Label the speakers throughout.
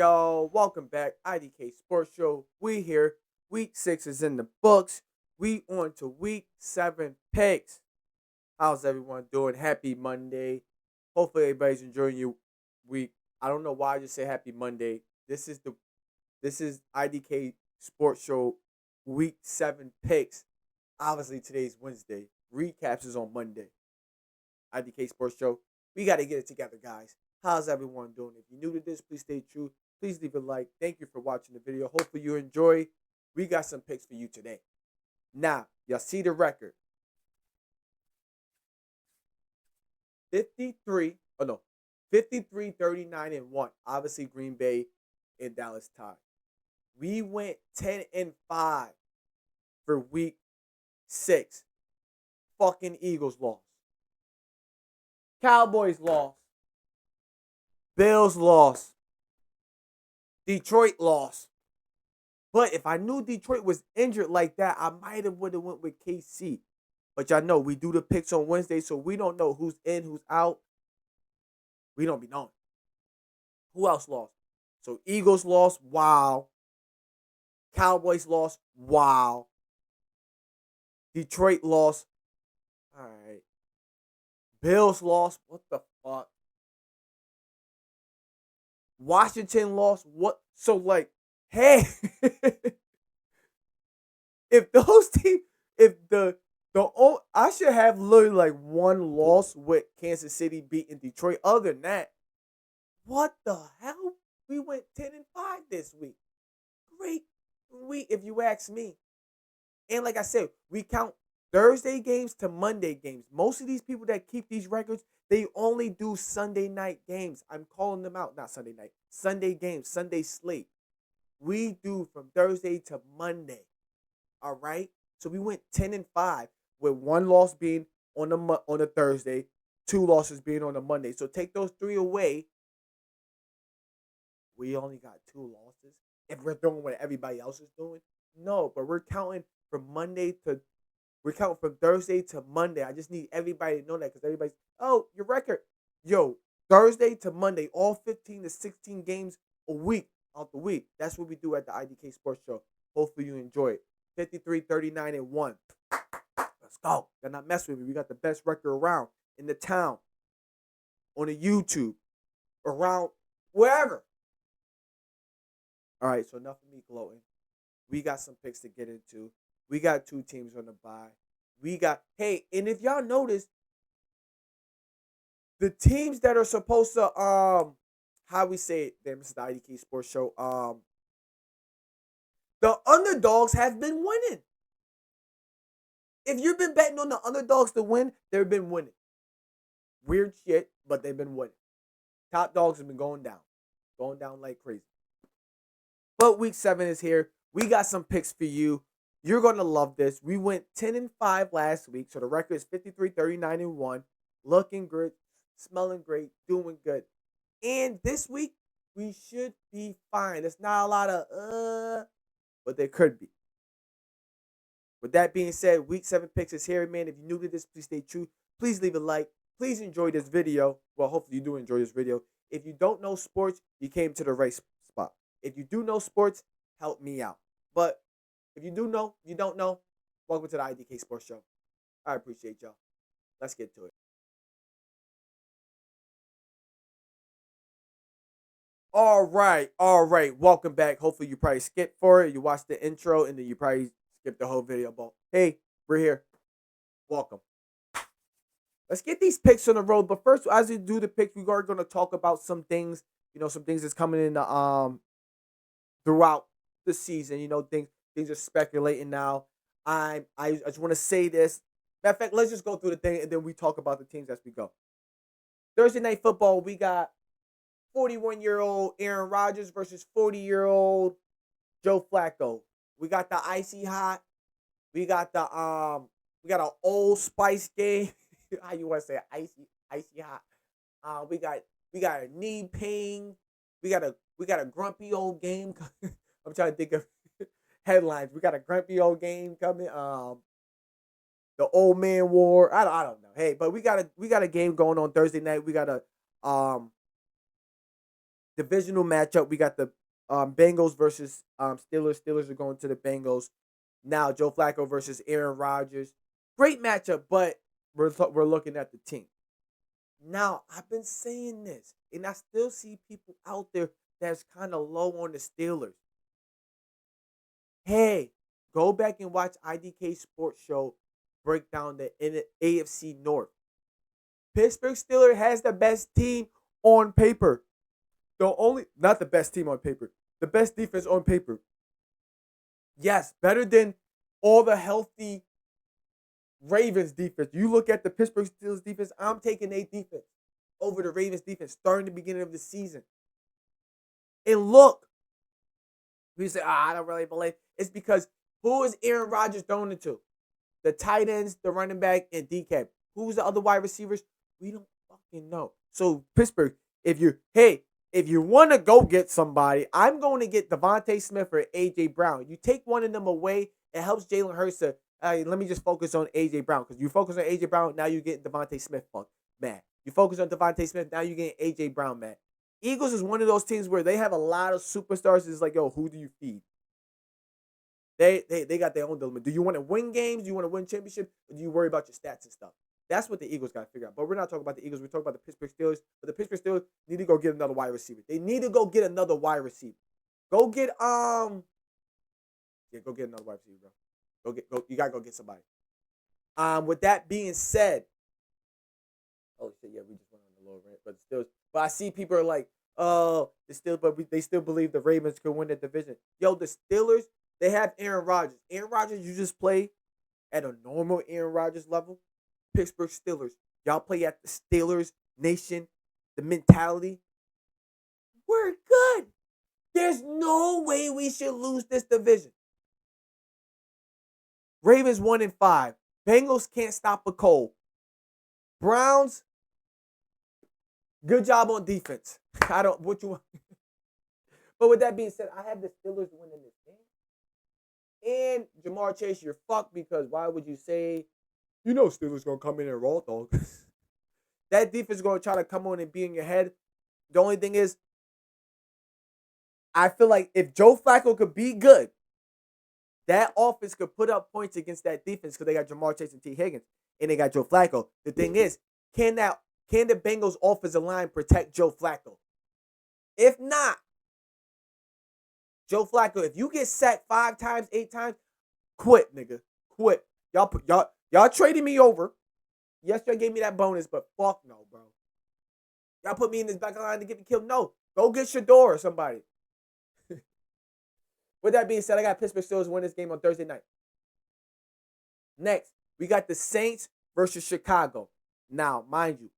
Speaker 1: y'all? Welcome back. I.D.K Sports Show. We here. Week 6 is in the books. We on to week 7 picks. How's everyone doing? Happy Monday. Hopefully everybody's enjoying your week. I don't know why I just say happy Monday. This is I.D.K Sports Show week 7 picks. Obviously today's Wednesday. Recaps is on Monday. I.D.K Sports Show. We got to get it together, guys. How's everyone doing? If you're new to this, please stay true. Please leave a like. Thank you for watching the video. Hopefully you enjoy. We got some picks for you today. Now, y'all see the record. 53, oh no, 53, 39, and 1. Obviously, Green Bay and Dallas tied. We went 10 and 5 for week 6. Fucking Eagles lost. Cowboys lost. Bills lost. Detroit lost. But if I knew Detroit was injured like that, I might have would have went with KC. But y'all know we do the picks on Wednesday, so we don't know who's in, who's out. We don't be knowing. Who else lost? So Eagles lost. Wow. Cowboys lost. Wow. Detroit lost. All right. Bills lost. What the fuck? Washington lost. What? So like, hey, if those teams, if I should have literally like one loss with Kansas City beating Detroit. Other than that, what the hell? We went 10 and 5 this week. Great week, if you ask me. And like I said, we count Thursday games to Monday games. Most of these people that keep these records, they only do Sunday night games. I'm calling them out. Not Sunday night. Sunday games. Sunday slate. We do from Thursday to Monday. All right? So we went 10 and 5 with one loss being on a Thursday, two losses being on a Monday. So take those 3 away. We only got 2 losses. If we're doing what everybody else is doing, no, but we're counting from Thursday to Monday. I just need everybody to know that because everybody's, oh, your record. Yo, Thursday to Monday, all 15 to 16 games a week out the week. That's what we do at the I.D.K Sports Show. Hopefully you enjoy it. 53, 39, and 1. Let's go. Y'all not mess with me. We got the best record around in the town, on the YouTube, around wherever. All right, so enough of me gloating. We got some picks to get into. We got 2 teams on the bye. Hey, and if y'all notice, the teams that are supposed to how we say it, damn, this is the I.D.K Sports Show. The underdogs have been winning. If you've been betting on the underdogs to win, they've been winning. Weird shit, but they've been winning. Top dogs have been going down like crazy. But week 7 is here. We got some picks for you. You're going to love this. We went 10 and 5 last week, so the record is 53, 39, and 1. Looking good, smelling great, doing good. And this week, we should be fine. There's not a lot of but there could be. With that being said, week 7 picks is here, man. If you're new to this, please stay true. Please leave a like. Please enjoy this video. Well, hopefully you do enjoy this video. If you don't know sports, you came to the right spot. If you do know sports, help me out. But if you do know, you don't know, welcome to the I.D.K Sports Show. I appreciate y'all. Let's get to it. All right. Welcome back. Hopefully you probably skipped for it. You watched the intro and then you probably skipped the whole video. But hey, we're here. Welcome. Let's get these picks on the road. But first, as we do the picks, we are going to talk about some things. Some things that's coming in throughout the season. Things are speculating now. I just want to say this. Matter of fact, let's just go through the thing and then we talk about the teams as we go. Thursday night football, we got 41-year-old Aaron Rodgers versus 40-year-old Joe Flacco. We got the icy hot. We got an Old Spice game. How you want to say it? Icy hot. We got a knee pain. We got a grumpy old game. I'm trying to think of headlines. We got a grumpy old game coming. The old man war. I don't know. Hey, but we got a game going on Thursday night. We got a Divisional matchup. We got the Bengals versus Steelers. Steelers are going to the Bengals. Now Joe Flacco versus Aaron Rodgers. Great matchup, but we're looking at the team. Now, I've been saying this, and I still see people out there that's kind of low on the Steelers. Hey, go back and watch I.D.K Sports Show break down the AFC North. Pittsburgh Steelers has the best team on paper. Not the best team on paper, the best defense on paper. Yes, better than all the healthy Ravens defense. You look at the Pittsburgh Steelers defense, I'm taking a defense over the Ravens defense starting the beginning of the season. And look, we say, I don't really believe. It's because who is Aaron Rodgers thrown into? The tight ends, the running back, and DK. Who's the other wide receivers? We don't fucking know. So Pittsburgh, if you want to go get somebody, I'm going to get Devontae Smith or AJ Brown. You take one of them away, it helps Jalen Hurts to. Let me just focus on AJ Brown, because you focus on AJ Brown, now you're getting Devontae Smith mad. You focus on Devontae Smith, now you're getting AJ Brown mad. Eagles is one of those teams where they have a lot of superstars. It's like, yo, who do you feed? They got their own dilemma. Do you want to win games? Do you want to win championships? Or do you worry about your stats and stuff? That's what the Eagles got to figure out. But we're not talking about the Eagles. We're talking about the Pittsburgh Steelers. But the Pittsburgh Steelers need to go get another wide receiver. They need to go get another wide receiver. Go get go get another wide receiver, bro. You gotta go get somebody. With that being said, oh shit, yeah, we just went on the low rant, but I see people are like, oh, they still believe the Ravens could win the division. Yo, the Steelers, they have Aaron Rodgers. Aaron Rodgers, you just play at a normal Aaron Rodgers level. Pittsburgh Steelers, y'all play at the Steelers Nation, the mentality. We're good. There's no way we should lose this division. Ravens 1-5. Bengals can't stop a cold. Browns, good job on defense. I don't what you want. But with that being said, I have the Steelers winning this game. And Jamar Chase, you're fucked, because why would you say, Steelers gonna come in and raw dog? That defense is gonna try to come on and be in your head. The only thing is, I feel like if Joe Flacco could be good, that offense could put up points against that defense, because they got Jamar Chase and T. Higgins, and they got Joe Flacco. The thing is, can the Bengals offensive line protect Joe Flacco? If not, Joe Flacco, if you get sacked 5 times, 8 times, quit, nigga. Quit. Y'all traded me over. Yes, y'all gave me that bonus, but fuck no, bro. Y'all put me in this back line to get me killed. No. Go get Shador or somebody. With that being said, I got Pittsburgh Steelers win this game on Thursday night. Next, we got the Saints versus Chicago. Now, mind you,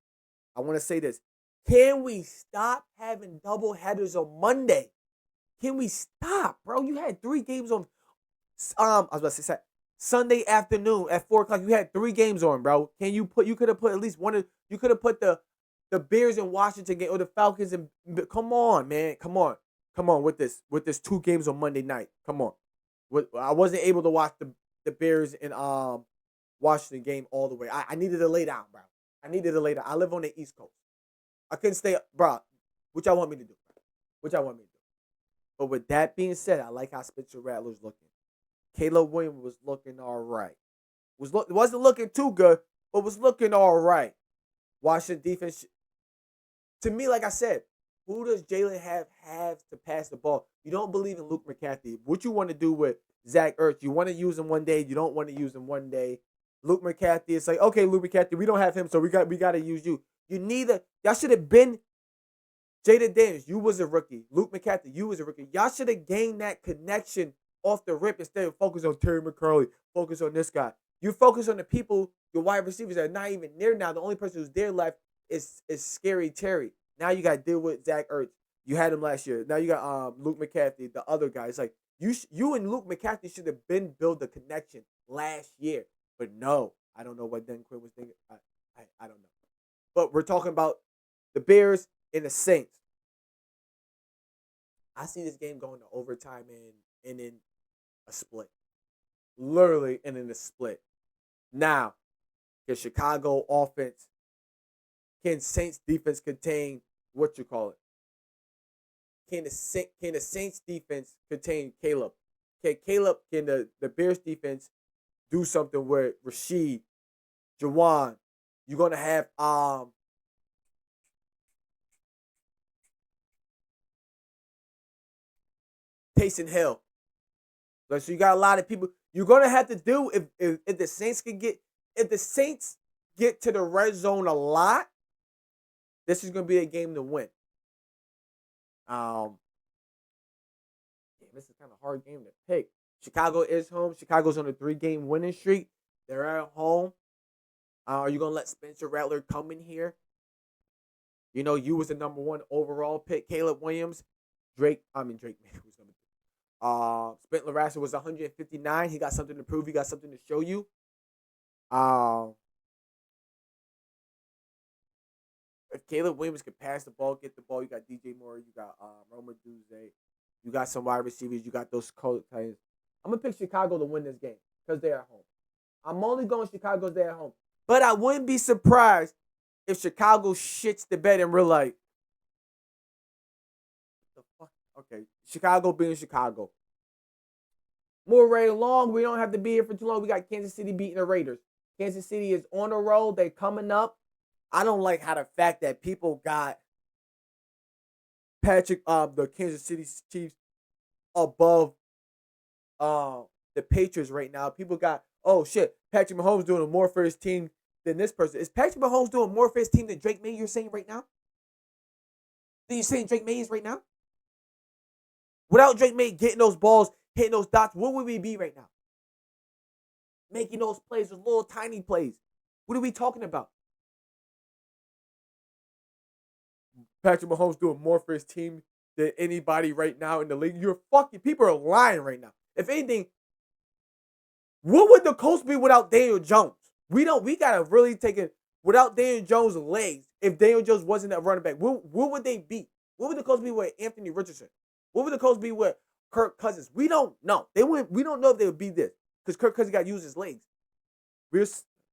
Speaker 1: I want to say this. Can we stop having double headers on Monday? Can we stop, bro? You had 3 games on I was about to say Sunday afternoon at 4 o'clock. You had 3 games on, bro. You could have put at least one. You could have put the Bears in Washington game or the Falcons and come on, man. Come on with this 2 games on Monday night. Come on. I wasn't able to watch the Bears and Washington game all the way. I needed to lay down, bro. I needed to lay down. I live on the East Coast. I couldn't stay up, bro. What y'all want me to do? But with that being said, I like how Spencer Rattler's looking. Caleb Williams was looking all right. Wasn't looking too good, but was looking all right. Washington defense, to me, like I said, who does Jalen have to pass the ball? You don't believe in Luke McCaffrey. What you want to do with Zach Ertz? You want to use him one day. You don't want to use him one day. Luke McCaffrey, it's like, okay, Luke McCaffrey, we don't have him, so we got to use you. Y'all should have been Jaden Daniels. You was a rookie. Luke McCaffrey, you was a rookie. Y'all should have gained that connection off the rip instead of focus on Terry McCurley. Focus on this guy. You focus on the people, your wide receivers that are not even there now. The only person who's there left is Scary Terry. Now you got to deal with Zach Ertz. You had him last year. Now you got Luke McCaffrey, the other guy. It's like you and Luke McCaffrey should have been build a connection last year. But no, I don't know what Dan Quinn was thinking. I don't know. But we're talking about the Bears and the Saints. I see this game going to overtime and in a split. Literally and in a split. Now, can Chicago offense, can Saints defense contain can the Saints defense contain Caleb? Can the Bears defense do something with Rashid, Jawan? You're gonna have Taysom Hill. Like, so you got a lot of people. You're gonna have to do if the Saints can get if the Saints get to the red zone a lot. This is gonna be a game to win. Um, Damn, this is kind of a hard game to pick. Chicago is home. Chicago's on a 3-game winning streak. They're at home. Are you gonna let Spencer Rattler come in here? You know, you was the number 1 overall pick. Caleb Williams, Drake was number 2. Spencer Rattler was 159. He got something to prove. He got something to show you. If Caleb Williams can pass the ball, get the ball, you got DJ Moore, you got Roma Duze, you got some wide receivers, you got those Colts Titans. I'm gonna pick Chicago to win this game because they're at home. I'm only going Chicago's there at home. But I wouldn't be surprised if Chicago shits the bed and we're like, the fuck? Okay, Chicago being Chicago. Move right along. We don't have to be here for too long. We got Kansas City beating the Raiders. Kansas City is on the road. They're coming up. I don't like how the fact that people got the Kansas City Chiefs above the Patriots right now. People got, oh shit, Patrick Mahomes doing more for his team than this person. Is Patrick Mahomes doing more for his team than Drake May, you're saying right now? Then you're saying Drake May is right now? Without Drake May getting those balls, hitting those dots, what would we be right now? Making those plays, those little tiny plays. What are we talking about? Patrick Mahomes doing more for his team than anybody right now in the league. You're fucking people are lying right now. If anything, what would the Colts be without Daniel Jones? We gotta really take it without Daniel Jones' legs. If Daniel Jones wasn't a running back, what would they be? What would the Colts be with Anthony Richardson? What would the Colts be with Kirk Cousins? We don't know. We don't know if they would be this because Kirk Cousins got to use his legs.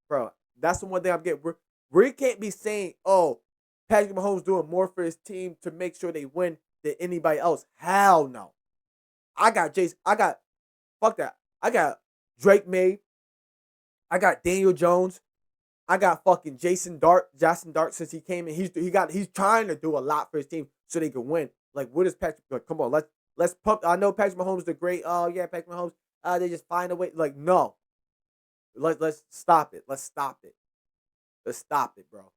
Speaker 1: Bro, that's the one thing I'm getting. We can't be saying, oh, Patrick Mahomes doing more for his team to make sure they win than anybody else. Hell no. Fuck that. I got Drake May. I got Daniel Jones. I got fucking Jason Dart since he came in. He's trying to do a lot for his team so they can win. Like, what is Patrick? Like, come on, let's pump. I know Patrick Mahomes is the great. Oh yeah, Patrick Mahomes. They just find a way. Like, no. Let's stop it. Let's stop it. Let's stop it, bro.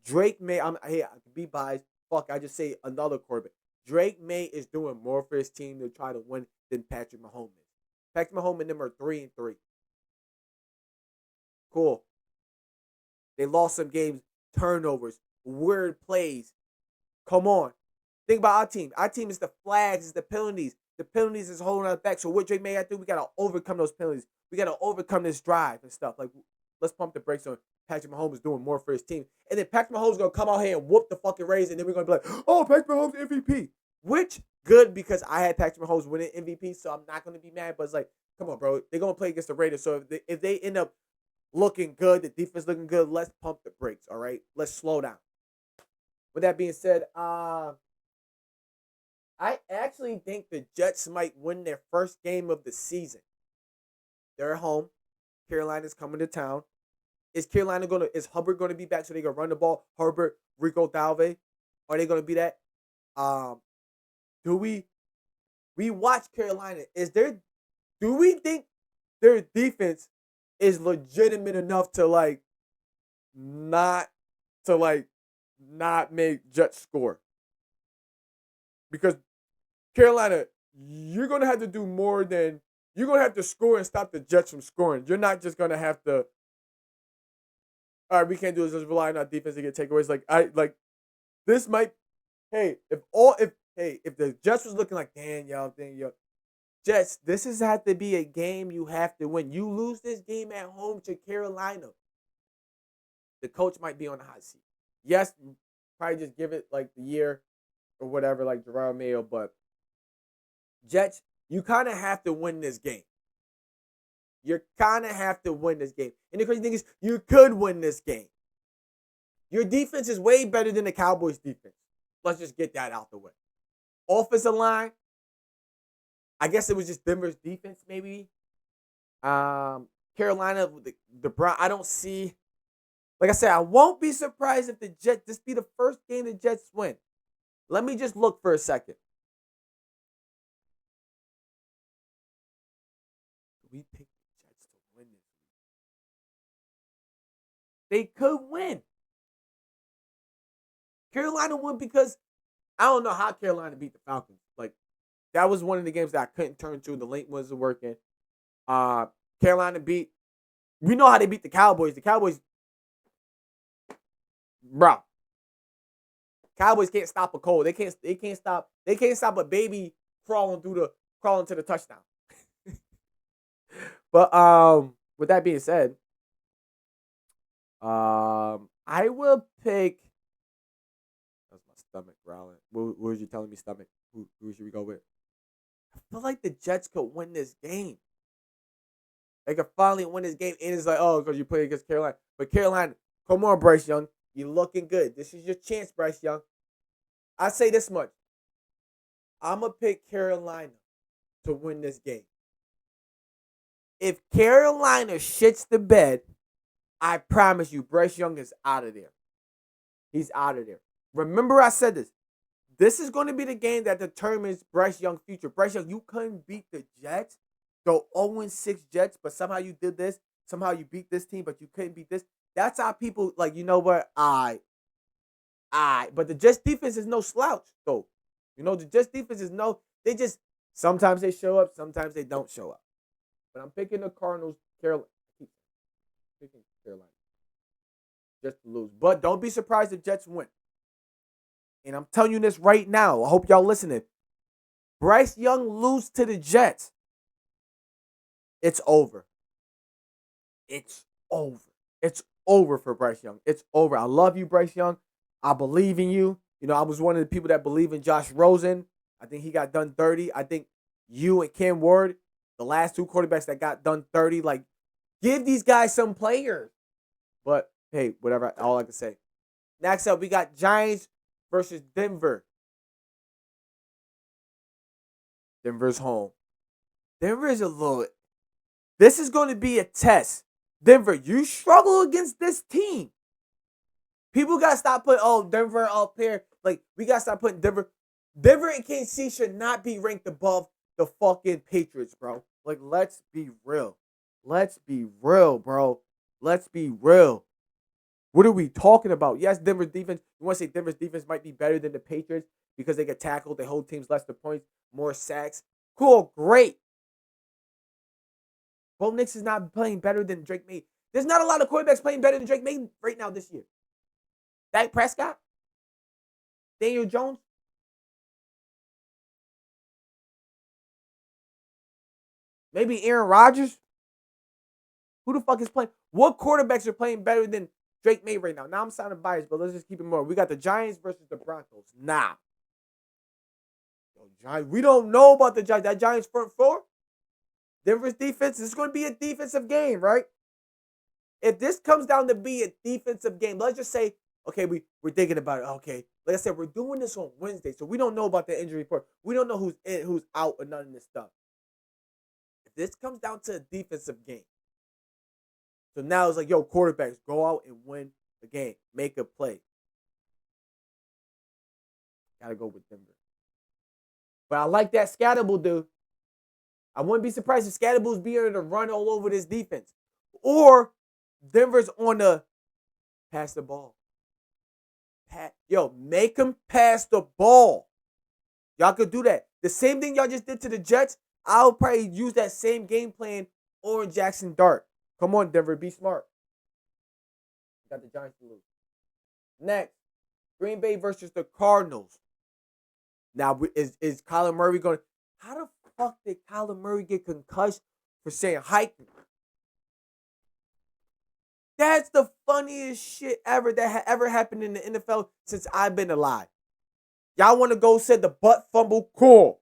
Speaker 1: Drake May. I can be biased. Fuck, I just say another quarterback. Drake May is doing more for his team to try to win than Patrick Mahomes is. Patrick Mahomes and them are 3-3. Cool. They lost some games, turnovers, weird plays. Come on. Think about our team. Our team is the flags, is the penalties. The penalties is holding us back. So what Drake May have to do, we got to overcome those penalties. We got to overcome this drive and stuff. Like, let's pump the brakes on Patrick Mahomes doing more for his team. And then Patrick Mahomes is going to come out here and whoop the fucking Rays. And then we're going to be like, oh, Patrick Mahomes MVP. Which, good, because I had Patrick Mahomes winning MVP, so I'm not going to be mad. But it's like, come on, bro. They're going to play against the Raiders. So if they end up looking good, the defense looking good, let's pump the brakes, all right? Let's slow down. With that being said, I actually think the Jets might win their first game of the season. They're at home. Carolina's coming to town. Is Hubbard gonna be back so they can run the ball? Herbert, Rico Dalve, are they gonna be that? Do we watch Carolina? Do we think their defense is legitimate enough to not make Jets score? Because Carolina, you're gonna have to do more than you're gonna have to score and stop the Jets from scoring. You're not just gonna have to. All right, we can't do this. Just rely on our defense to get takeaways. This might. Hey, if the Jets was looking like Daniel, Jets, this has had to be a game you have to win. You lose this game at home to Carolina, the coach might be on the hot seat. Yes, probably just give it like the year or whatever, like Jerome Mayo, but Jets, you kind of have to win this game. You kind of have to win this game. And the crazy thing is, you could win this game. Your defense is way better than the Cowboys' defense. Let's just get that out the way. offensive line, I guess it was just Denver's defense, maybe. Carolina, the Brown. I don't see. Like I said, I won't be surprised if the Jets. This be the first game the Jets win. Let me just look for a second. We pick the Jets to win this. They could win. Carolina won because I don't know how Carolina beat the Falcons. Like that was one of the games that I couldn't turn to. The link wasn't working. Carolina beat. We know how they beat the Cowboys. The Cowboys, bro. Cowboys can't stop a cold. They can't stop. They can't stop a baby crawling to the touchdown. But with that being said, I will pick. That's my stomach growling. What was you telling me, stomach? Who should we go with? I feel like the Jets could win this game. They could finally win this game, and it's like, oh, because you play against Carolina. But Carolina, come on, Bryce Young, you're looking good. This is your chance, Bryce Young. I say this much: I'm gonna pick Carolina to win this game. If Carolina shits the bed, I promise you, Bryce Young is out of there. He's out of there. Remember, I said this. This is going to be the game that determines Bryce Young's future. Bryce Young, you couldn't beat the Jets, the 0-6 Jets, but somehow you did this. Somehow you beat this team, but you couldn't beat this. That's how people, like, you know what? But the Jets defense is no slouch, though. You know, the Jets defense is sometimes they show up, sometimes they don't show up. But I'm picking the Cardinals, Carolina. Picking Carolina. Just to lose. But don't be surprised if Jets win. And I'm telling you this right now. I hope y'all listening. Bryce Young lose to the Jets. It's over. It's over. It's over for Bryce Young. It's over. I love you, Bryce Young. I believe in you. You know, I was one of the people that believe in Josh Rosen. I think he got done dirty. I think you and Cam Ward, the last two quarterbacks that got done 30, like, give these guys some players. But, hey, whatever, all I can say. Next up, we got Giants versus Denver. Denver's home. Denver is a little... This is going to be a test. Denver, you struggle against this team. People got to stop putting, Denver up here. Like, we got to stop putting Denver. Denver and KC should not be ranked above the fucking Patriots, bro. Like, let's be real. Let's be real, bro. Let's be real. What are we talking about? Yes, Denver's defense. You want to say Denver's defense might be better than the Patriots because they get tackled, they hold teams less than points, more sacks. Cool, great. Bo Nix is not playing better than Drake May. There's not a lot of quarterbacks playing better than Drake May right now this year. Dak Prescott? Daniel Jones? Maybe Aaron Rodgers? Who the fuck is playing? What quarterbacks are playing better than Drake May right now? Now I'm sounding biased, but let's just keep it more. We got the Giants versus the Broncos. Nah. We don't know about the Giants. That Giants front four? Denver's defense, this is going to be a defensive game, right? If this comes down to be a defensive game, let's just say, okay, we're thinking about it. Okay, like I said, we're doing this on Wednesday, so we don't know about the injury report. We don't know who's in, who's out, or none of this stuff. If this comes down to a defensive game, so now it's like, yo, quarterbacks, go out and win the game. Make a play. Gotta go with Denver. But I like that Scatterable dude. I wouldn't be surprised if Scatterable's be able to run all over this defense. Or Denver's on the pass the ball. Make them pass the ball. Y'all could do that. The same thing y'all just did to the Jets, I'll probably use that same game plan on Jackson Dart. Come on, Denver, be smart. Got the Giants to lose. Next, Green Bay versus the Cardinals. Now, is Kyler Murray going to... How the fuck did Kyler Murray get concussed for saying hiking? That's the funniest shit ever that ever happened in the NFL since I've been alive. Y'all want to go say the butt fumble? Cool.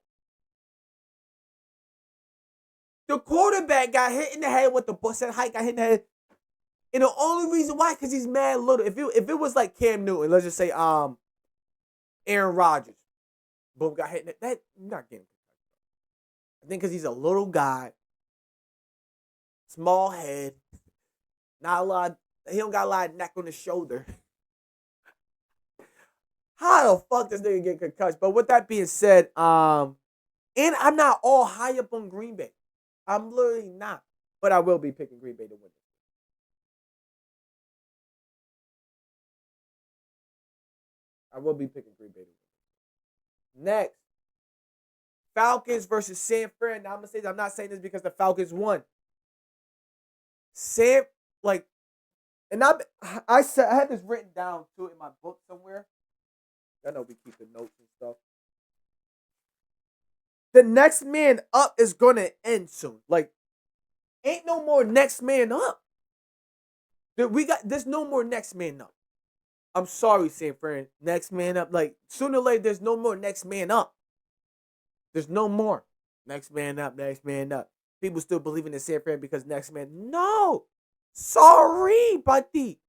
Speaker 1: The quarterback got hit in the head with the ball. Said hike got hit in the head. And the only reason why, because he's mad little. If it was like Cam Newton, let's just say Aaron Rodgers, Boom, got hit. That not getting. I think because he's a little guy, small head, not a lot. He don't got a lot of neck on his shoulder. How the fuck does nigga get concussed? But with that being said, and I'm not all high up on Green Bay. I'm literally not. But I will be picking Green Bay to win. I will be picking Green Bay to win. Next, Falcons versus San Fran. Now I'm gonna say this, I'm not saying this because the Falcons won. Sam, like, and I said I had this written down too in my book somewhere. I know we keep the notes and stuff. The next man up is gonna end soon. Like, ain't no more next man up. There's no more next man up. I'm sorry, San Fran. Next man up. Like, sooner or later, there's no more next man up. There's no more. Next man up, next man up. People still believing in San Fran because next man. No. Sorry, buddy.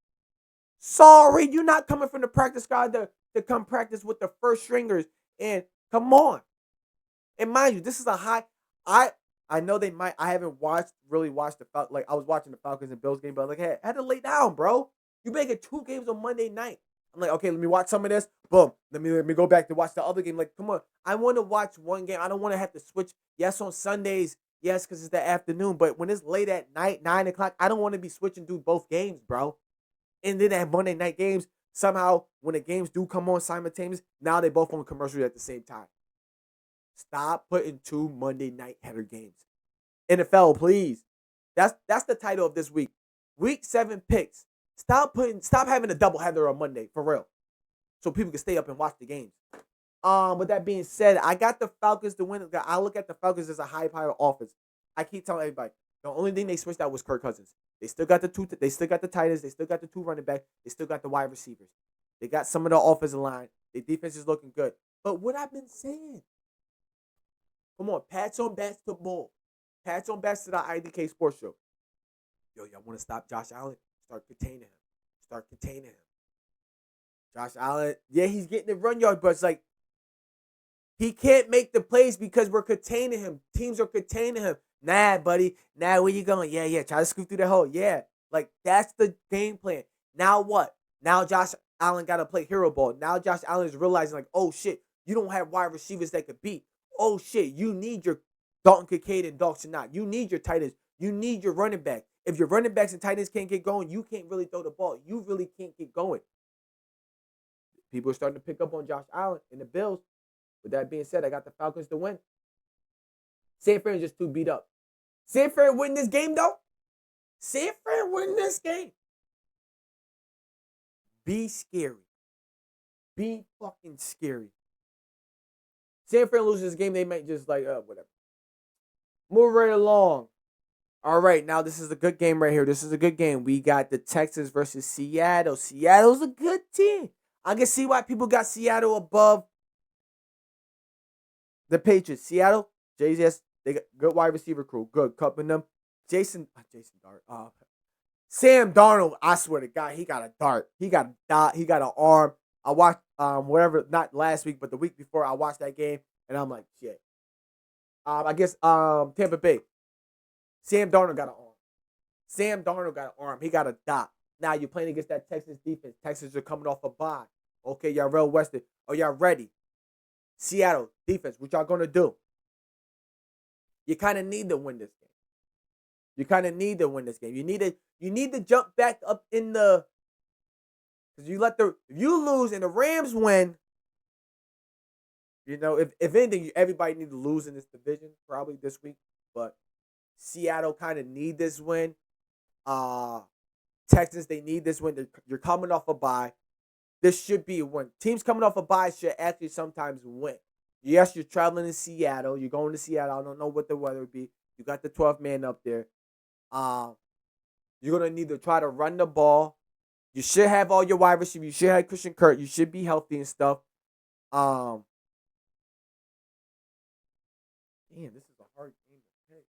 Speaker 1: Sorry, you're not coming from the practice squad to come practice with the first stringers. And come on. And mind you, this is a high. I I know they might. I haven't really watched the like I was watching the Falcons and Bills game, but like, hey, I had to lay down, bro. You making 2 games on Monday night. I'm like, okay, let me watch some of this. Boom. Let me go back to watch the other game. Like, come on. I want to watch one game. I don't want to have to switch. Yes, on Sundays. Yes, because it's the afternoon. But when it's late at night, 9 o'clock, I don't want to be switching through both games, bro. And then at Monday night games, somehow when the games do come on simultaneous, now they both on commercial at the same time. Stop putting 2 Monday night header games. NFL, please. That's the title of this week. Week 7 picks. Stop having a double header on Monday, for real. So people can stay up and watch the games. With that being said, I got the Falcons to win. I look at the Falcons as a high power offense. I keep telling everybody, the only thing they switched out was Kirk Cousins. They still got they still got the tight ends, they still got the 2 running back, they still got the wide receivers. They got some of the offensive line. Their defense is looking good. But what I've been saying, come on, pats on backs to bull. Pats on backs to the I.D.K sports show. Yo, y'all want to stop Josh Allen? Start containing him. Start containing him. Josh Allen, yeah, he's getting the run yard, but it's like he can't make the plays because we're containing him. Teams are containing him. Nah, buddy. Nah, where you going? Yeah. Try to scoot through the hole. Yeah. Like, that's the game plan. Now what? Now Josh Allen got to play hero ball. Now Josh Allen is realizing, like, oh, shit, you don't have wide receivers that could beat. Oh, shit, you need your Dalton Kincaid and Dawson Knox. You need your tight ends. You need your running back. If your running backs and tight ends can't get going, you can't really throw the ball. You really can't get going. People are starting to pick up on Josh Allen and the Bills. With that being said, I got the Falcons to win. San Fran is just too beat up. San Fran win this game, though. San Fran win this game. Be scary. Be fucking scary. San Fran loses this game, they might just like, whatever. Move right along. All right, now this is a good game right here. This is a good game. We got the Texans versus Seattle. Seattle's a good team. I can see why people got Seattle above the Patriots. Seattle, JS, they got good wide receiver crew. Good. Cupping them. Jason Dart. Sam Darnold, I swear to God, he got a dart. He got a dot. He got an arm. I watched whatever, not last week, but the week before I watched that game, and I'm like, shit. I guess Tampa Bay. Sam Darnold got an arm. Sam Darnold got an arm. He got a dot. Now you're playing against that Texas defense. Texans are coming off a bye. Okay, y'all real Western. Are y'all ready? Seattle defense, what y'all gonna do? You kind of need to win this game. You kind of need to win this game. You need to jump back up in the because if you lose and the Rams win, if anything, everybody need to lose in this division probably this week. But Seattle kind of need this win. Texans, they need this win. You're coming off a bye. This should be a win. Teams coming off a bye should actually sometimes win. Yes, you're traveling to Seattle. You're going to Seattle. I don't know what the weather would be. You got the 12th man up there. You're going to need to try to run the ball. You should have all your wide receivers. You should have Christian Kirk. You should be healthy and stuff. Damn, this is a hard game to pick.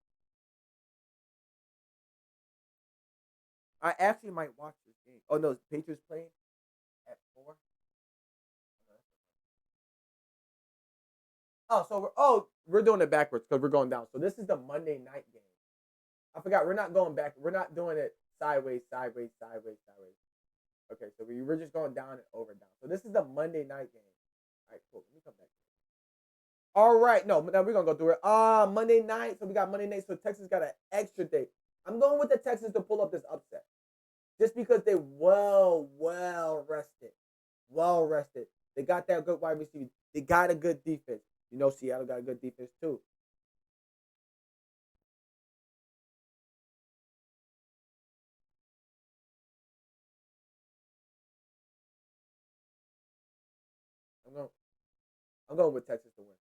Speaker 1: I actually might watch this game. Oh, no, Patriots playing at 4. We're doing it backwards because we're going down. So this is the Monday night game. I forgot we're not going back. We're not doing it sideways, sideways, sideways, sideways. Okay, so we're just going down and over down. So this is the Monday night game. All right, cool. Let me come back. All right, no, now we're gonna go through it. Monday night. So we got Monday night. So Texas got an extra day. I'm going with the Texans to pull up this upset, just because they well rested, well rested. They got that good wide receiver. They got a good defense. You know, Seattle got a good defense too. I'm going. I'm going with Texas to win.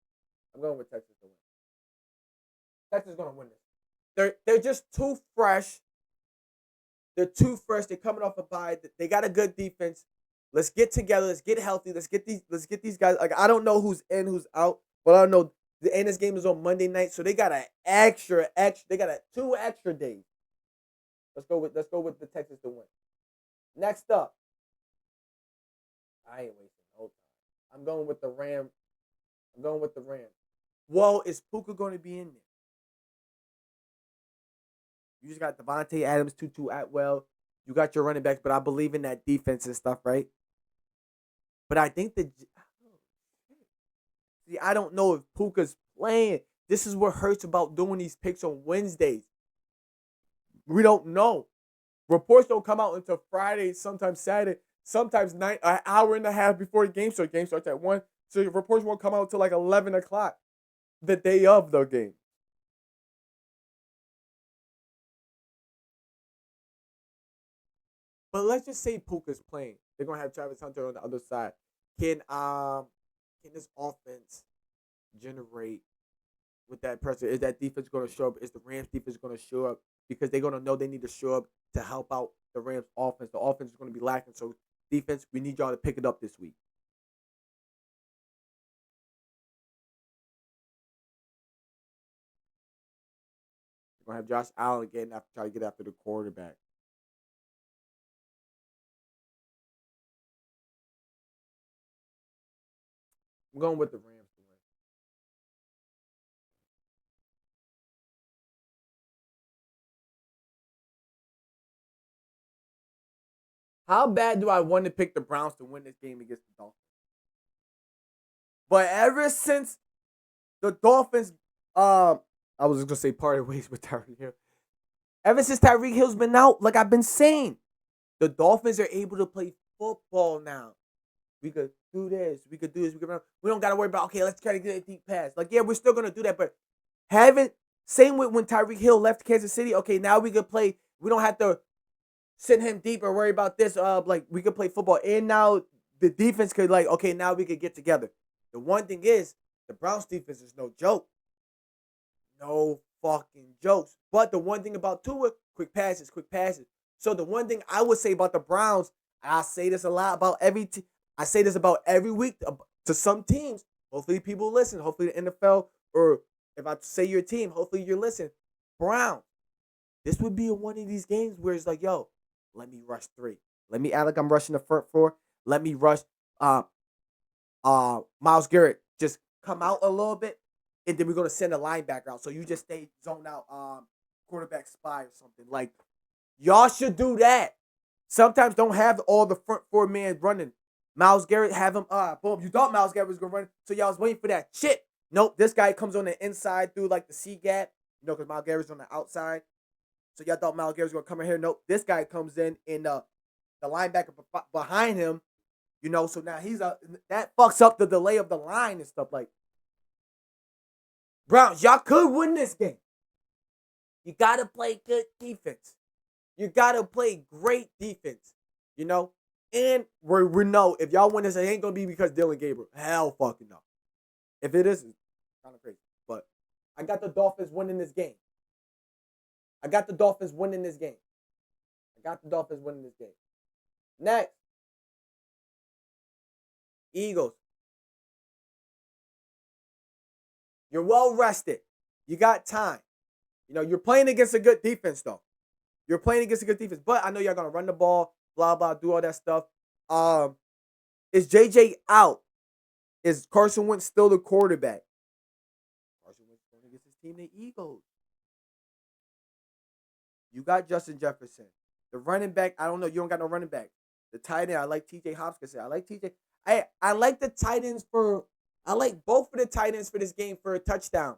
Speaker 1: I'm going with Texas to win. Texas is gonna win this. They're just too fresh. They're too fresh. They're coming off a bye. They got a good defense. Let's get together. Let's get healthy. Let's get these guys. Like, I don't know who's in, who's out, but I don't know. The end of this game is on Monday night, so they got an extra. They got 2 extra days. Let's go with the Texas to win. Next up, I ain't wasting no time. I'm going with the Rams. I'm going with the Rams. Well, is Puka going to be in there? You just got Devontae Adams, Tutu Atwell. You got your running backs, but I believe in that defense and stuff, right? But I think see, I don't know if Puka's playing. This is what hurts about doing these picks on Wednesdays. We don't know. Reports don't come out until Friday, sometimes Saturday, sometimes night, an hour and a half before the game starts. Game starts at 1. So your reports won't come out until like 11 o'clock the day of the game. But let's just say Puka's playing. They're gonna have Travis Hunter on the other side. Can this offense generate with that pressure? Is that defense gonna show up? Is the Rams defense gonna show up? Because they're gonna know they need to show up to help out the Rams offense. The offense is gonna be lacking. So defense, we need y'all to pick it up this week. We're gonna have Josh Allen again after try to get after the quarterback. I'm going with the Rams to win. How bad do I want to pick the Browns to win this game against the Dolphins? But ever since the Dolphins, I was just gonna say parted ways with Tyreek Hill. Ever since Tyreek Hill's been out, like I've been saying, the Dolphins are able to play football now. We could do this. We could do this. We don't got to worry about, okay, let's try to get a deep pass. Like, yeah, we're still going to do that. But having, same with when Tyreek Hill left Kansas City, okay, now we could play. We don't have to send him deep or worry about this. Like, we could play football. And now the defense could, like, okay, now we could get together. The one thing is, the Browns defense is no joke. No fucking jokes. But the one thing about Tua, quick passes, quick passes. So the one thing I would say about the Browns, I say this a lot about every team. I say this about every week to some teams. Hopefully people listen. Hopefully the NFL, or if I say your team, hopefully you're listening. Brown, this would be one of these games where it's like, yo, let me rush 3. Let me act like I'm rushing the front 4. Let me rush Miles Garrett. Just come out a little bit, and then we're gonna send a linebacker out. So you just stay zoned out, quarterback spy or something. Like, y'all should do that. Sometimes don't have all the front 4 men running. Miles Garrett have him. Boom. You thought Miles Garrett was gonna run, so y'all was waiting for that shit. Nope. This guy comes on the inside through like the C gap. You know, because Miles Garrett's on the outside. So y'all thought Miles Garrett was gonna come in here. Nope. This guy comes in and the linebacker behind him. You know, so now that fucks up the delay of the line and stuff. Like, Browns, y'all could win this game. You gotta play good defense. You gotta play great defense. You know, and we know if y'all win this, it ain't gonna be because Dylan Gabriel. Hell, fucking no. If it is, it's kind of crazy. But I got the Dolphins winning this game. I got the Dolphins winning this game. I got the Dolphins winning this game. Next, Eagles. You're well rested. You got time. You know, you're playing against a good defense, though. You're playing against a good defense. But I know y'all gonna run the ball, blah, blah, do all that stuff. Is JJ out? Is Carson Wentz still the quarterback? team, the Eagles. You got Justin Jefferson. The running back, I don't know. You don't got no running back. The tight end, I like TJ Hopkins. I like TJ. I like the tight ends for. I like both of the tight ends for this game for a touchdown.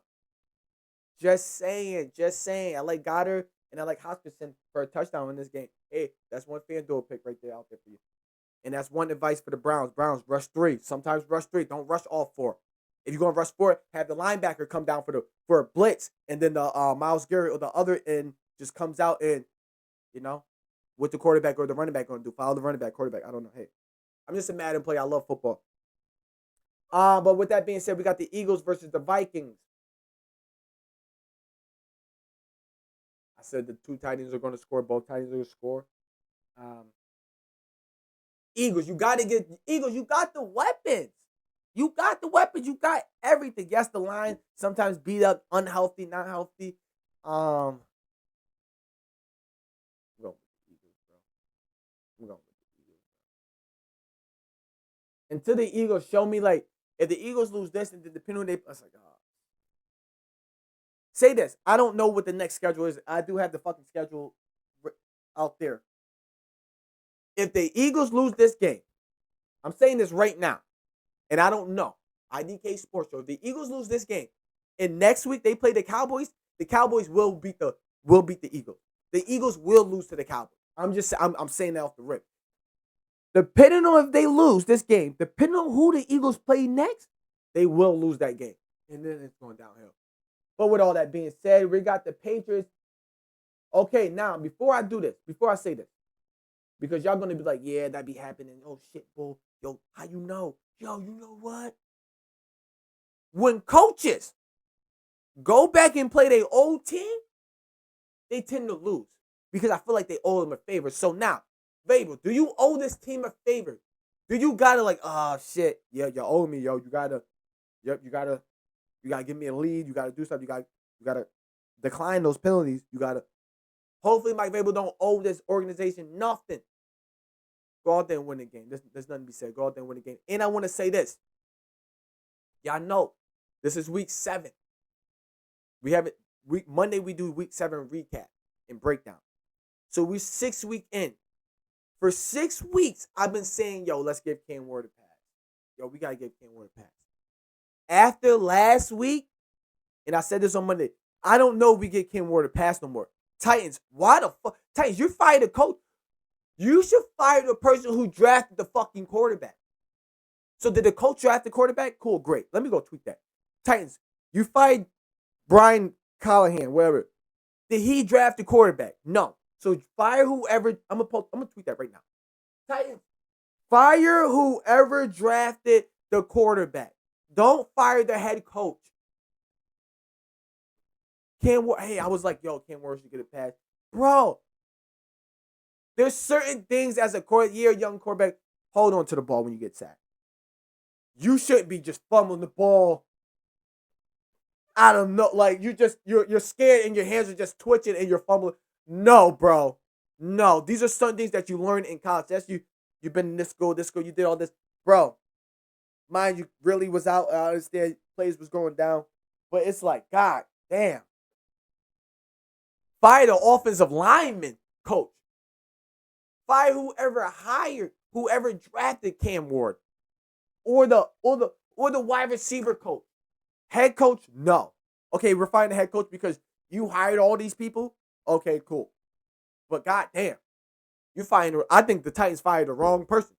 Speaker 1: Just saying. I like Goddard and I like Hopkinson for a touchdown in this game. Hey, that's one FanDuel pick right there out there for you. And that's one advice for the Browns. Browns, rush 3. Sometimes rush 3. Don't rush all 4. If you're going to rush 4, have the linebacker come down for a blitz. And then the Myles Garrett or the other end just comes out and, what the quarterback or the running back going to do. Follow the running back, quarterback. I don't know. Hey, I'm just a Madden player. I love football. But with that being said, we got the Eagles versus the Vikings. I said the 2 tight ends are going to score. Both tight ends are going to score. Eagles, you got the weapons. You got the weapons. You got everything. Yes, the line sometimes beat up, unhealthy, not healthy. I'm going with the Eagles, bro. I'm going with the Eagles, bro. Until the Eagles show me, like, if the Eagles lose this, and depending on they, I was like, say this. I don't know what the next schedule is. I do have the fucking schedule out there. If the Eagles lose this game, I'm saying this right now, and I don't know. I.D.K. Sports Show. If the Eagles lose this game, and next week they play the Cowboys will beat the Eagles. The Eagles will lose to the Cowboys. I'm saying that off the rip. Depending on if they lose this game, depending on who the Eagles play next, they will lose that game. And then it's going downhill. But with all that being said, we got the Patriots. Okay, now, before I say this, because y'all going to be like, yeah, that be happening. Oh, shit, bull. Yo, how you know? Yo, you know what? When coaches go back and play their old team, they tend to lose. Because I feel like they owe them a favor. So now, Babel, do you owe this team a favor? Do you gotta like, oh shit, yeah, you owe me, yo. You gotta give me a lead. You gotta do something. You gotta decline those penalties. You gotta. Hopefully, Mike Babel don't owe this organization nothing. Go out there and win the game. There's nothing to be said. Go out there and win the game. And I want to say this. Y'all know this is week 7. We have it. Monday we do week 7 recap and breakdown. So we're 6 weeks in. For 6 weeks, I've been saying, yo, let's give Cam Ward a pass. Yo, we got to give Cam Ward a pass. After last week, and I said this on Monday, I don't know if we get Cam Ward a pass no more. Titans, why the fuck? Titans, you fired the coach. You should fire the person who drafted the fucking quarterback. So did the coach draft the quarterback? Cool, great. Let me go tweet that. Titans, you fired Brian Callahan, whatever. Did he draft the quarterback? No. So fire whoever. I'm gonna tweet that right now. Titans, fire whoever drafted the quarterback. Don't fire the head coach. Cam Ward. Hey, I was like, yo, Cam Ward should get a pass, bro. There's certain things as a young quarterback. Hold on to the ball when you get sacked. You shouldn't be just fumbling the ball. I don't know, like you're scared and your hands are just twitching and you're fumbling. No, bro. No. These are some things that you learn in college. That's you've been in this school, you did all this. Bro, mind you really was out. I understand plays was going down. But it's like, God damn. Fire the offensive lineman coach. Fire whoever drafted Cam Ward. Or the wide receiver coach. Head coach, no. Okay, we're firing the head coach because you hired all these people. Okay, cool. But goddamn, I think the Titans fired the wrong person.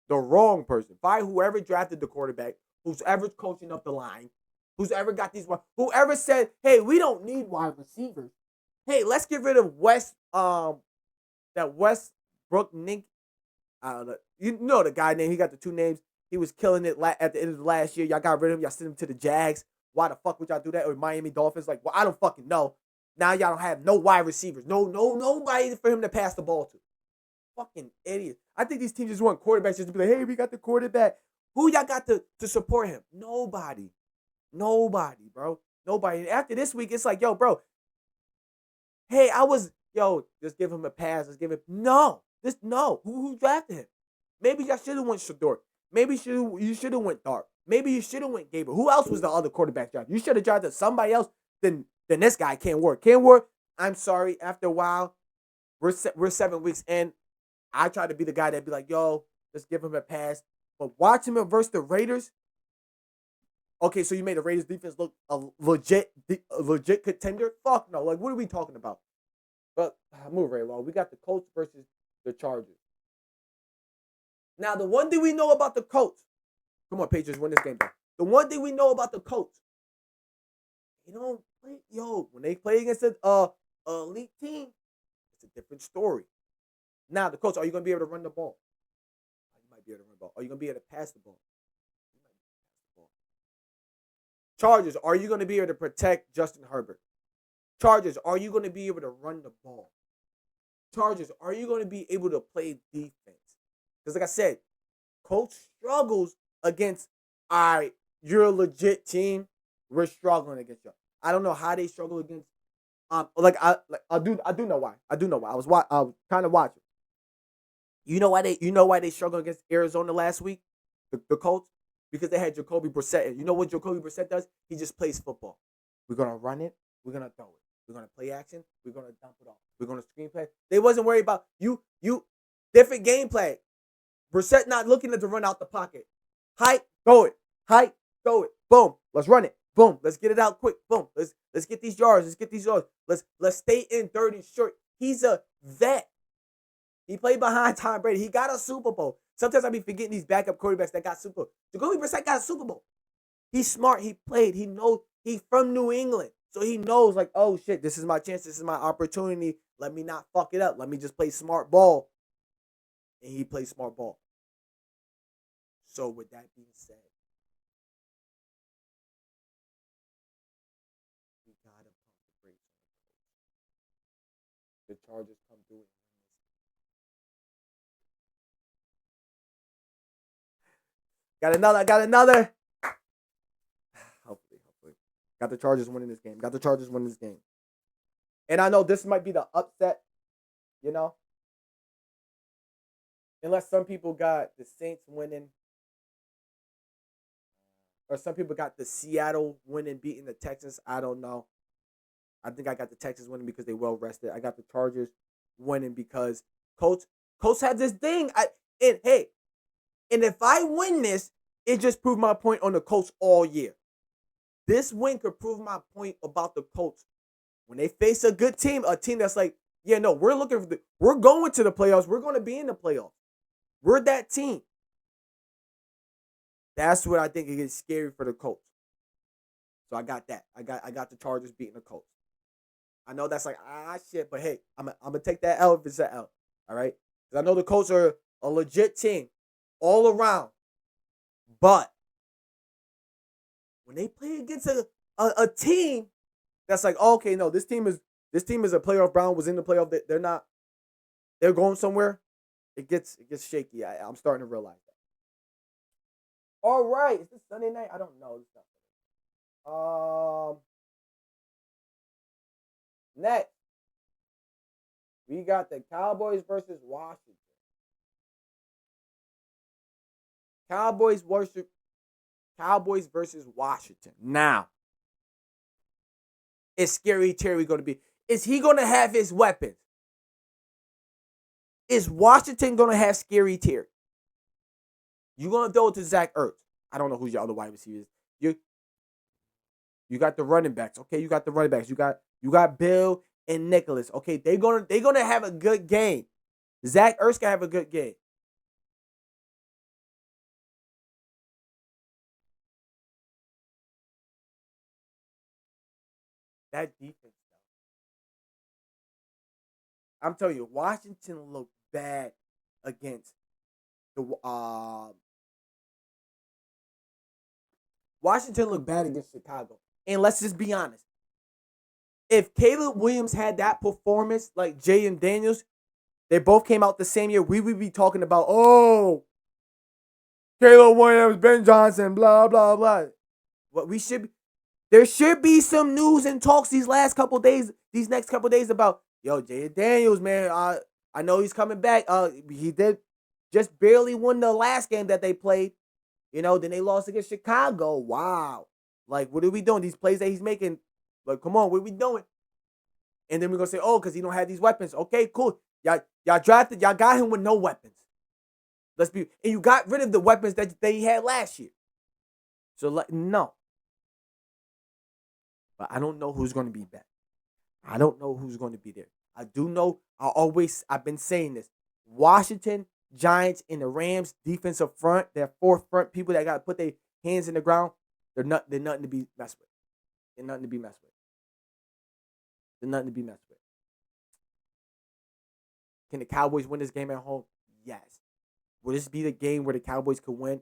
Speaker 1: The wrong person. Fire whoever drafted the quarterback, who's ever coaching up the line, who's ever got these, whoever said, hey, we don't need wide receivers. Hey, let's get rid of Westbrook Nink. I don't know. You know the guy name. He got the 2 names. He was killing it at the end of the last year. Y'all got rid of him. Y'all sent him to the Jags. Why the fuck would y'all do that? Or Miami Dolphins? Like, well, I don't fucking know. Now y'all don't have no wide receivers. Nobody for him to pass the ball to. Fucking idiot. I think these teams just want quarterbacks just to be like, hey, we got the quarterback. Who y'all got to support him? Nobody, bro. Nobody. And after this week, it's like, yo, bro. Hey, just give him a pass. Let's give him. No. Who drafted him? Maybe y'all should have went Shador. Maybe you should have went Dart. Maybe you should have went Gabriel. Who else was the other quarterback draft? You should have drafted somebody else than then this guy can't work. Can't work. I'm sorry. After a while, we're 7 weeks in. I try to be the guy that be like, yo, let's give him a pass. But watching him versus the Raiders, okay, so you made the Raiders defense look a legit contender? Fuck no. Like, what are we talking about? But move right along. We got the Colts versus the Chargers. Now, the one thing we know about the Colts, come on, Patriots, win this game, bro. The one thing we know about the Colts, they don't play, when they play against an elite team, it's a different story. Now, the Colts, are you going to be able to run the ball? You might be able to run the ball. Are you going to be able to pass the ball? Chargers, are you going to be able to protect Justin Herbert? Chargers, are you going to be able to run the ball? Chargers, are you going to be able to play defense? Because like I said, Coach struggles against, all right, you're a legit team. We're struggling against you. I don't know how they struggle against. I do know why. I do know why. I was kind of watching. You know why they struggled against Arizona last week, the Colts, because they had Jacoby Brissett. And you know what Jacoby Brissett does? He just plays football. We're gonna run it. We're gonna throw it. We're gonna play action. We're gonna dump it off. We're gonna screen play. They wasn't worried about you. Different game play. Brissett not looking to run out the pocket. Height, throw it. Height, throw it. Boom. Let's run it. Boom. Let's get it out quick. Boom. Let's get these yards. Let's get these yards. Let's stay in third and short. He's a vet. He played behind Tom Brady. He got a Super Bowl. Sometimes I be forgetting these backup quarterbacks that got Super Bowl. Jacoby Brissett got a Super Bowl. He's smart. He played. He knows. He's from New England. So he knows, like, oh, shit, this is my chance. This is my opportunity. Let me not fuck it up. Let me just play smart ball. And he plays smart ball. So with that being said, we got to pump the brakes on the Chargers come through it. Got another. Hopefully. Got the Chargers winning this game. And I know this might be the upset, unless some people got the Saints winning, or some people got the Seattle winning, beating the Texans. I don't know. I think I got the Texans winning because they well rested. I got the Chargers winning because Colts had this thing. And if I win this, it just proved my point on the Colts all year. This win could prove my point about the Colts. When they face a good team, a team that's like, yeah, no, we're going to the playoffs. We're going to be in the playoffs. We're that team. That's what I think it gets scary for the Colts. So I got that. I got the Chargers beating the Colts. I know that's like, shit, but hey, I'm gonna take that L if it's an L. All right? Because I know the Colts are a legit team all around. But when they play against a team that's like, okay, no, this team is a playoff. Brown was in the playoff. They're going somewhere. It gets shaky. I'm starting to realize that. All right, is this Sunday night? I don't know. Next, we got the Cowboys versus Washington. Cowboys versus Washington. Now, is Scary Terry going to be? Is he going to have his weapons? Is Washington going to have Scary Terry? You going to throw it to Zach Ertz? I don't know who your other wide receiver is. You got the running backs. Okay, you got the running backs. You got Bill and Nicholas. Okay, they're gonna have a good game. Zach Ertz can have a good game. That defense, I'm telling you, Washington looked bad against the Washington looked bad against Chicago. And let's just be honest. If Caleb Williams had that performance like Jay and Daniels, they both came out the same year, we would be talking about, oh, Caleb Williams, Ben Johnson, blah, blah, blah. What there should be some news and talks these next couple days about, yo, Jay Daniels, man. I know he's coming back. He did just barely win the last game that they played. Then they lost against Chicago. Wow. Like, what are we doing? These plays that he's making, Like, come on, what we doing? And then we're gonna say, oh, because he don't have these weapons. Okay, cool. Y'all drafted, y'all got him with no weapons. And you got rid of the weapons that they had last year. So no. But I don't know who's gonna be back. I don't know who's gonna be there. I do know. I've been saying this. Washington, Giants, and the Rams defensive front, their fourth front people that got to put their hands in the ground. They're nothing to be messed with. They're nothing to be messed with. They're nothing to be messed with. Can the Cowboys win this game at home? Yes. Will this be the game where the Cowboys could win?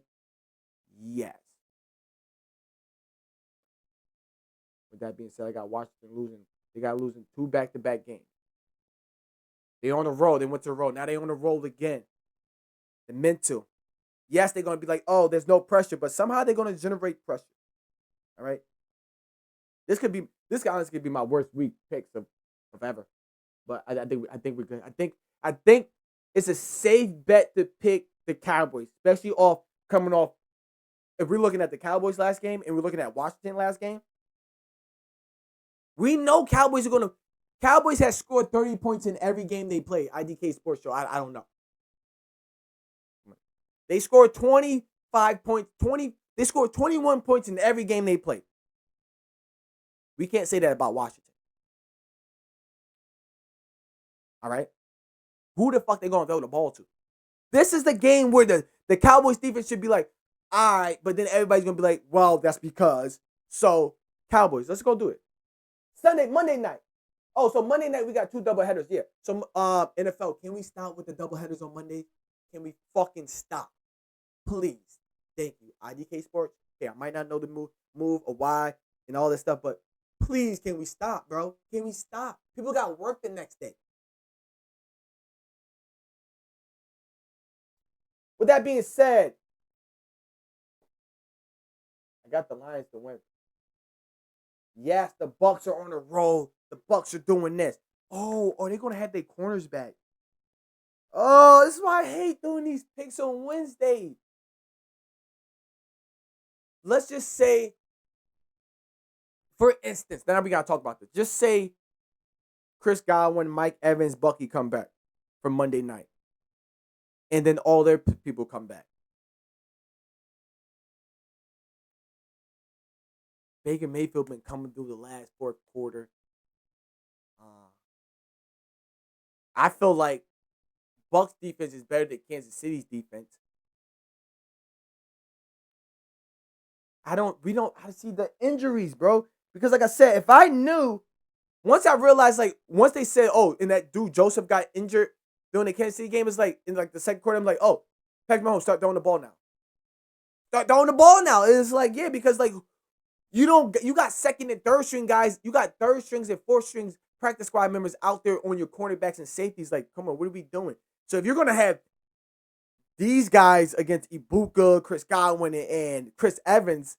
Speaker 1: Yes. With that being said, I got Washington losing. They got losing 2 back-to-back games. They on the road. They went to the road. Now they on the road again. The mental. Yes, they're going to be like, oh, there's no pressure, but somehow they're going to generate pressure. All right? This honestly could be my worst week picks of ever. But I think we're good. I think it's a safe bet to pick the Cowboys, especially coming off. If we're looking at the Cowboys last game and we're looking at Washington last game, we know Cowboys has scored 30 points in every game they play. I.D.K Sports Show. I don't know. They scored 25 points. They scored 21 points in every game they played. We can't say that about Washington. All right? Who the fuck they going to throw the ball to? This is the game where the Cowboys defense should be like, all right, but then everybody's going to be like, well, that's because. So, Cowboys, let's go do it. Monday night. Oh, so Monday night we got 2 doubleheaders. Yeah. So, NFL, can we stop with the doubleheaders on Monday? Can we fucking stop? Please. Thank you. I.D.K Sports. Hey, I might not know the move or why and all this stuff, but please, can we stop, bro? Can we stop? People got work the next day. With that being said, I got the Lions to win. Yes, the Bucs are on the road. The Bucs are doing this. Oh, are they going to have their corners back? Oh, this is why I hate doing these picks on Wednesday. Let's just say, for instance, now we got to talk about this. Just say Chris Godwin, Mike Evans, Bucky come back from Monday night. And then all their people come back. Baker Mayfield been coming through the last fourth quarter. I feel like Bucs defense is better than Kansas City's defense. I see the injuries, bro. Because like I said, if I knew, once I realized, like, once they said, oh, and that dude Joseph got injured during the Kansas City game, it's like, in like the second quarter, I'm like, oh, Patrick Mahomes, start throwing the ball now. Start throwing the ball now. It's like, yeah, because like, you got second and third string guys, you got third strings and fourth strings practice squad members out there on your cornerbacks and safeties. Like, come on, what are we doing? So if you're gonna have these guys against Ibuka, Chris Godwin, and Chris Evans,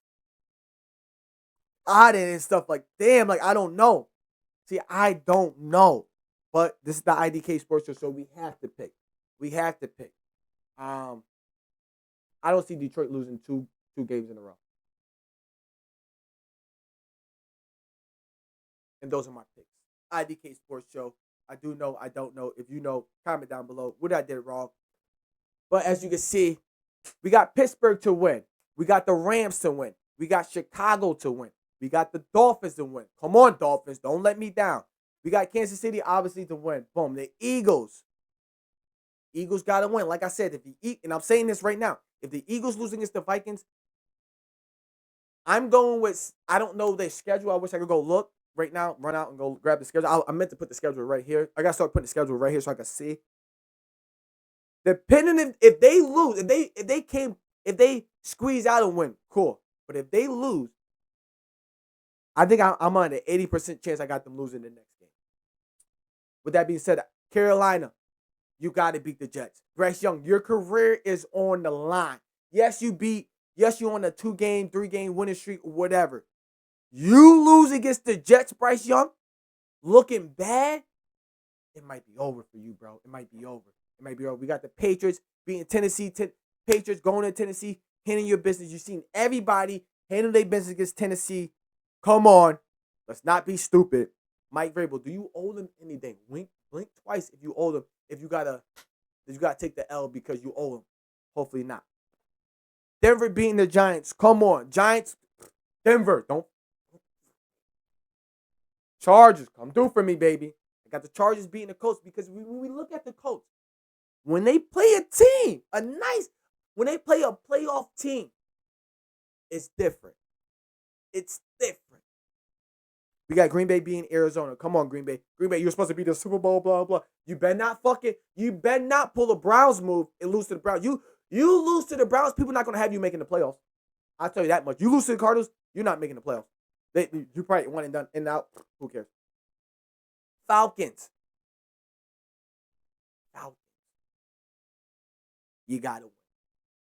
Speaker 1: Auden and stuff, like, damn, like, I don't know. See, I don't know. But this is the I.D.K Sports Show, so we have to pick. We have to pick. I don't see Detroit losing two games in a row. And those are my picks. I.D.K Sports Show. I do know, I don't know. If you know, comment down below what I did wrong. But as you can see, we got Pittsburgh to win. We got the Rams to win. We got Chicago to win. We got the Dolphins to win. Come on, Dolphins. Don't let me down. We got Kansas City, obviously, to win. Boom. The Eagles. Eagles got to win. Like I said, and I'm saying this right now, if the Eagles losing against the Vikings, I'm going with, I don't know their schedule. I wish I could go look right now, run out and go grab the schedule. I meant to put the schedule right here. I got to start putting the schedule right here so I can see. Depending if they lose, if they squeeze out and win, cool. But if they lose, I think I'm on an 80% chance I got them losing the next game. With that being said, Carolina, you got to beat the Jets. Bryce Young, your career is on the line. Yes, you on a 2-game, 3-game winning streak, or whatever. You lose against the Jets, Bryce Young, looking bad, it might be over for you, bro. It might be over. It might be over. We got the Patriots beating Tennessee. Patriots going to Tennessee, handling your business. You've seen everybody handle their business against Tennessee. Come on. Let's not be stupid. Mike Vrabel, do you owe them anything? Blink twice if you owe them. If you gotta take the L because you owe them. Hopefully not. Denver beating the Giants. Come on, Giants. Denver, don't. Chargers, come through for me, baby. I got the Chargers beating the Colts because when we look at the Colts, when they play a team, when they play a playoff team, it's different. It's different. We got Green Bay beating Arizona. Come on, Green Bay. Green Bay, you're supposed to be the Super Bowl, blah, blah. You better not pull a Browns move and lose to the Browns. You lose to the Browns, people are not going to have you making the playoffs. I'll tell you that much. You lose to the Cardinals, you're not making the playoffs. You probably one and done, and out. Who cares? Falcons. You got to win.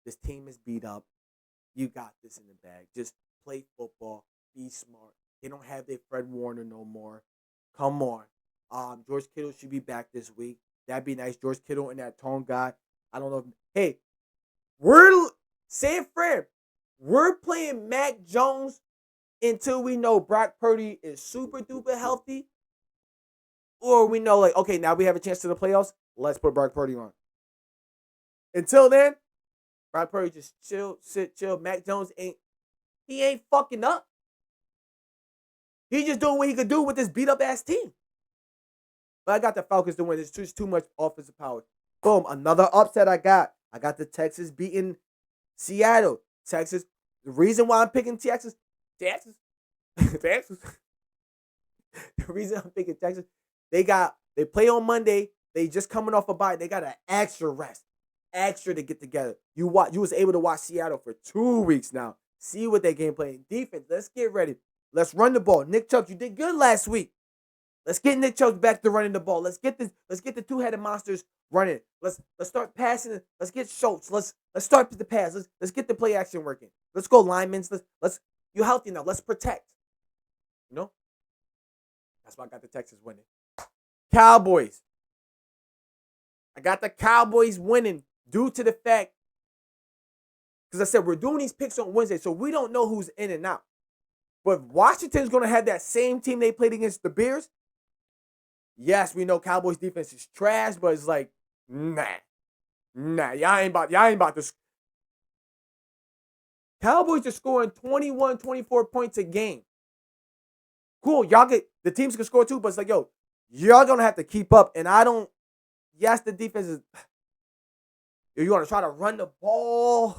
Speaker 1: This team is beat up. You got this in the bag. Just play football. Be smart. They don't have their Fred Warner no more. Come on. George Kittle should be back this week. That'd be nice. George Kittle and that tone guy. I don't know. Hey, San Fran. We're playing Mac Jones until we know Brock Purdy is super duper healthy. Or we know, like, okay, now we have a chance to the playoffs. Let's put Brock Purdy on. Until then, Brock Purdy just chill. Mac Jones ain't fucking up. He's just doing what he could do with this beat up ass team. But I got the Falcons to win. There's just too much offensive power. Boom, another upset I got. I got the Texas beating Seattle. Texas. The reason why I'm picking Texas. The reason I'm picking Texas, they play on Monday. They just coming off a bye. They got an extra rest. Extra to get together. You was able to watch Seattle for 2 weeks now. See what their game playing. Defense, let's get ready. Let's run the ball. Nick Chubb, you did good last week. Let's get Nick Chubb back to running the ball. Let's get the two-headed monsters running. Let's start passing. Let's get Schultz. Let's start with the pass. Let's get the play action working. Let's go linemen. Let's you healthy now. Let's protect. You know? That's why I got the Texans winning. Cowboys. I got the Cowboys winning due to the fact, because I said we're doing these picks on Wednesday, so we don't know who's in and out. But Washington's going to have that same team they played against the Bears. Yes, we know Cowboys defense is trash, but it's like, nah, y'all ain't about to. Cowboys are scoring 21, 24 points a game. Cool, the teams can score too, but it's like, yo, y'all going to have to keep up. And yes, the defense is, you're going to try to run the ball.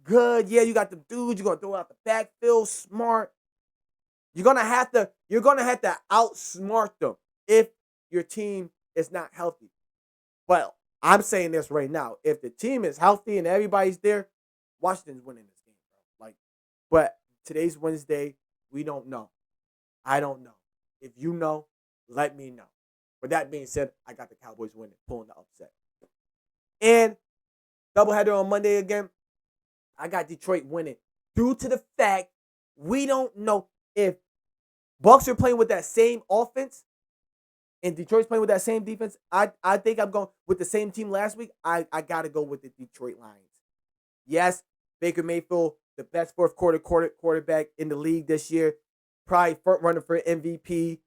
Speaker 1: Good. Yeah, you got the dudes. You're going to throw out the backfield. Smart. You're going to have to outsmart them if your team is not healthy. Well, I'm saying this right now. If the team is healthy and everybody's there, Washington's winning this game, bro. But today's Wednesday. We don't know. I don't know. If you know, let me know. With that being said, I got the Cowboys winning, pulling the upset. And doubleheader on Monday again. I got Detroit winning due to the fact we don't know if Bucs are playing with that same offense and Detroit's playing with that same defense. I think I'm going with the same team last week. I got to go with the Detroit Lions. Yes, Baker Mayfield, the best fourth quarter quarterback in the league this year. Probably front runner for MVP.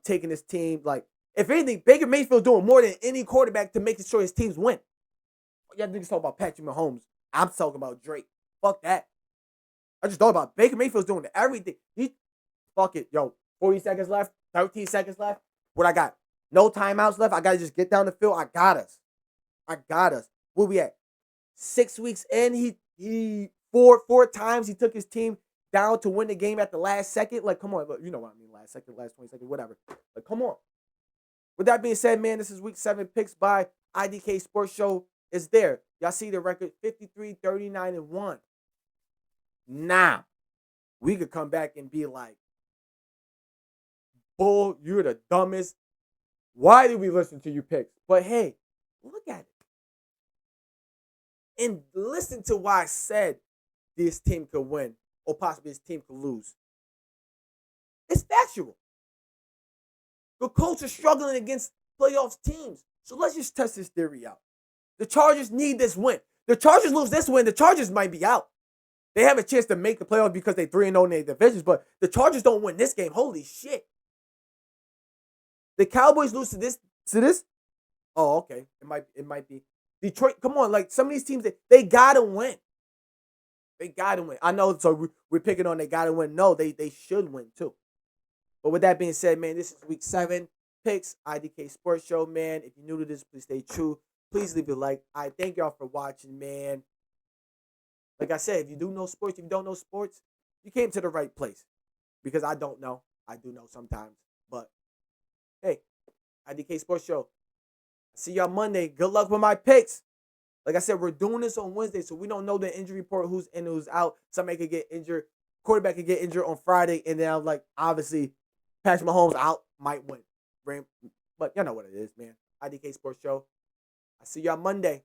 Speaker 1: Taking his team. Like, if anything, Baker Mayfield doing more than any quarterback to make sure his teams win. Y'all niggas talk about Patrick Mahomes. I'm talking about Drake. Fuck that. I just thought about Baker Mayfield's doing everything. Fuck it. Yo, 40 seconds left. 13 seconds left. What I got? No timeouts left. I got to just get down the field. I got us. Where we at? 6 weeks in, he four times he took his team down to win the game at the last second. Like, come on. Look, you know what I mean. Last second, last 20 seconds, whatever. Like, come on. With that being said, man, this is week 7 picks by I.D.K Sports Show. Is there. Y'all see the record, 53, 39, and 1. Now, we could come back and be like, bull, you're the dumbest. Why did we listen to your picks? But hey, look at it. And listen to why I said this team could win or possibly this team could lose. It's factual. The Colts are struggling against playoffs teams. So let's just test this theory out. The Chargers need this win. The Chargers lose this win, the Chargers might be out. They have a chance to make the playoffs because they 3-0 in their divisions, but the Chargers don't win this game. Holy shit. The Cowboys lose to this. Oh, okay. It might be. Detroit, come on. Like some of these teams, they gotta win. They gotta win. I know, so we're picking on they gotta win. No, they should win too. But with that being said, man, this is week 7 picks, I.D.K Sports Show, man. If you're new to this, please stay true. Please leave a like. I thank y'all for watching, man. Like I said, if you do know sports, if you don't know sports, you came to the right place. Because I don't know. I do know sometimes. But hey, I.D.K Sports Show. See y'all Monday. Good luck with my picks. Like I said, we're doing this on Wednesday, so we don't know the injury report, who's in, who's out. Somebody could get injured. Quarterback could get injured on Friday, and then like obviously, Patrick Mahomes out might win. But you know what it is, man. I.D.K Sports Show. I see y'all Monday.